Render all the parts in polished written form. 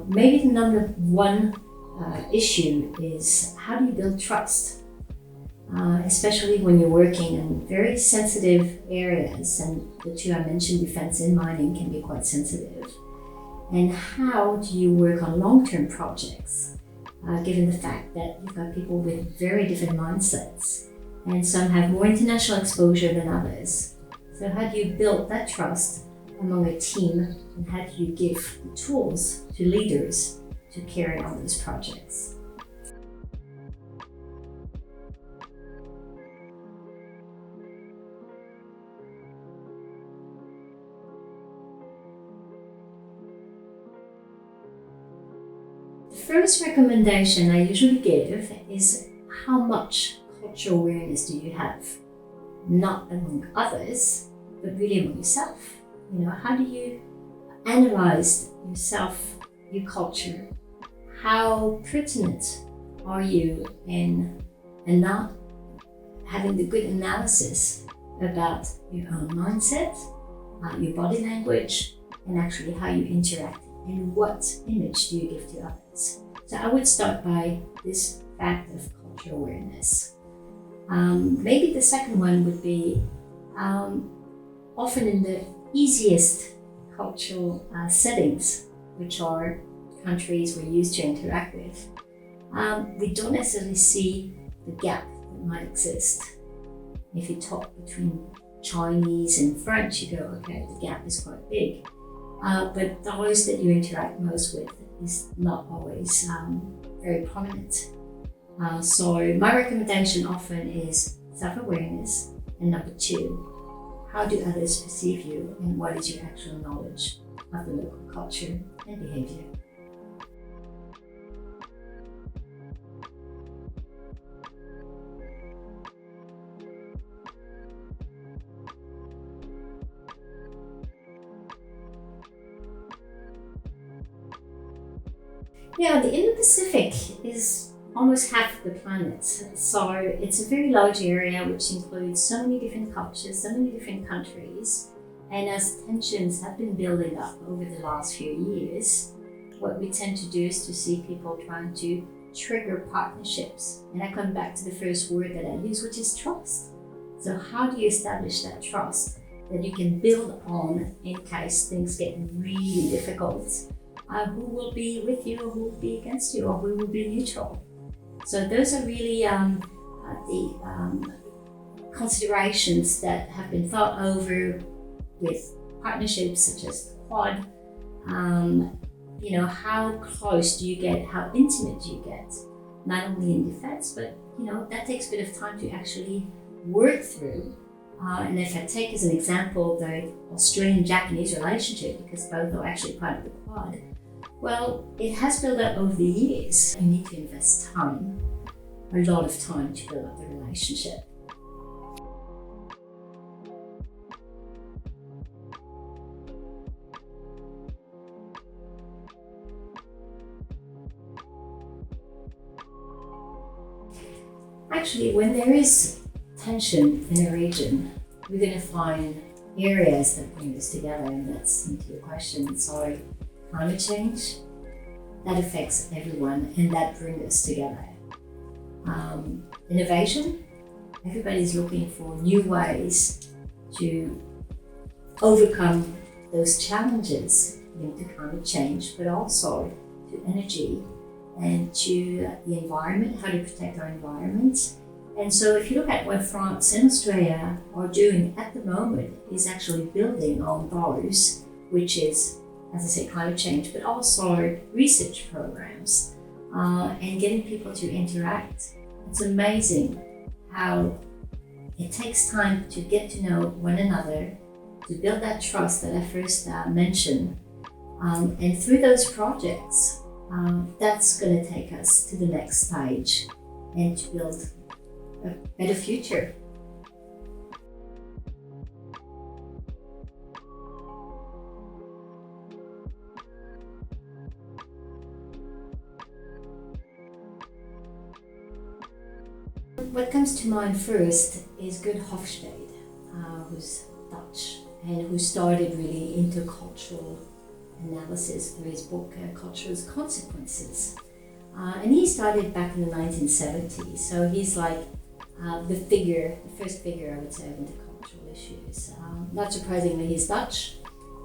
Maybe the number one issue is how do you build trust? Especially when you're working in very sensitive areas, and the two I mentioned, defense and mining, can be quite sensitive. And how do you work on long-term projects, given the fact that you've got people with very different mindsets, and some have more international exposure than others. So how do you build that trust among a team, and how do you give the tools to leaders to carry on those projects? The first recommendation I usually give is how much cultural awareness do you have? Not among others, but really among yourself. How do you analyze yourself, your culture? How pertinent are you in not having the good analysis about your own mindset, your body language, and actually how you interact, and what image do you give to others? So I would start by this fact of cultural awareness. Maybe the second one would be often in the easiest cultural settings, which are countries we're used to interact with, we don't necessarily see the gap that might exist. If you talk between Chinese and French, you go, okay, the gap is quite big. But those that you interact most with is not always very prominent. So my recommendation often is self-awareness, and number two, how do others perceive you, and what is your actual knowledge of the local culture and behavior? Yeah, the Indo-Pacific is almost half the planet. So it's a very large area which includes so many different cultures, so many different countries. And as tensions have been building up over the last few years, what we tend to do is to see people trying to trigger partnerships. And I come back to the first word that I use, which is trust. So how do you establish that trust that you can build on in case things get really difficult? Who will be with you, or who will be against you, or who will be neutral? So those are really the considerations that have been thought over with partnerships such as the Quad. How close do you get, how intimate do you get, not only in defense, but that takes a bit of time to actually work through. And if I take as an example the Australian-Japanese relationship, because both are actually part of the Quad, well, it has built up over the years. You need to invest time, a lot of time, to build up the relationship. Actually, when there is tension in a region, we're going to find areas that bring us together, and that's into your question. So climate change, that affects everyone, and that brings us together. Innovation, everybody's looking for new ways to overcome those challenges linked to climate change, but also to energy and to the environment, how to protect our environment. And so if you look at what France and Australia are doing at the moment, is actually building on those, which is, as I say, climate change, but also research programs and getting people to interact. It's amazing how it takes time to get to know one another, to build that trust that I first mentioned. And through those projects, that's going to take us to the next stage and to build a better future. What comes to mind first is Good Hofstede, who's Dutch and who started really intercultural analysis through his book Culture's Consequences. And he started back in the 1970s, so he's like the first figure, I would say, of intercultural issues. Not surprisingly, he's Dutch,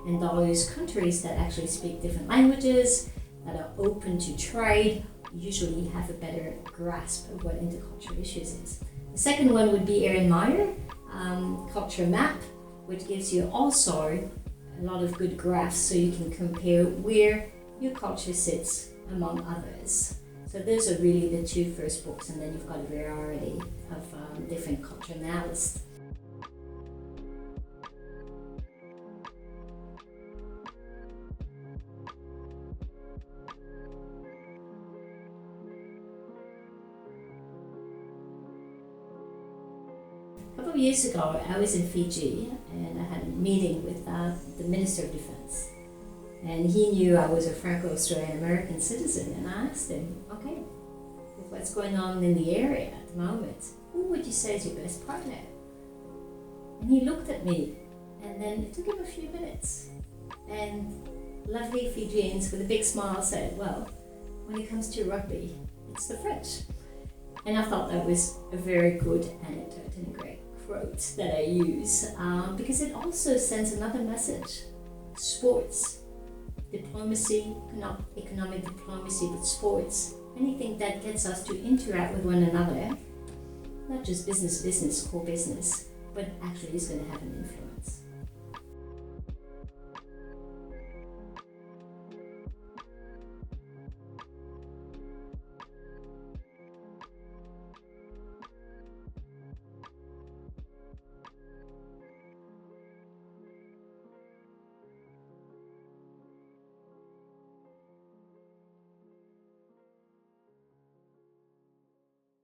and those countries that actually speak different languages, that are open to trade, usually have a better grasp of what intercultural issues is. The second one would be Erin Meyer, Culture Map, which gives you also a lot of good graphs so you can compare where your culture sits among others. So those are really the two first books, and then you've got a variety of different culture analysts. A couple of years ago, I was in Fiji and I had a meeting with the Minister of Defense. And he knew I was a Franco-Australian American citizen, and I asked him, okay, with what's going on in the area at the moment, who would you say is your best partner? And he looked at me, and then it took him a few minutes. And lovely Fijians with a big smile said, well, when it comes to rugby, it's the French. And I thought that was a very good anecdote and a great quote that I use because it also sends another message. Sports, diplomacy, economic diplomacy, but sports, anything that gets us to interact with one another, not just business, core business, but actually is going to have an influence.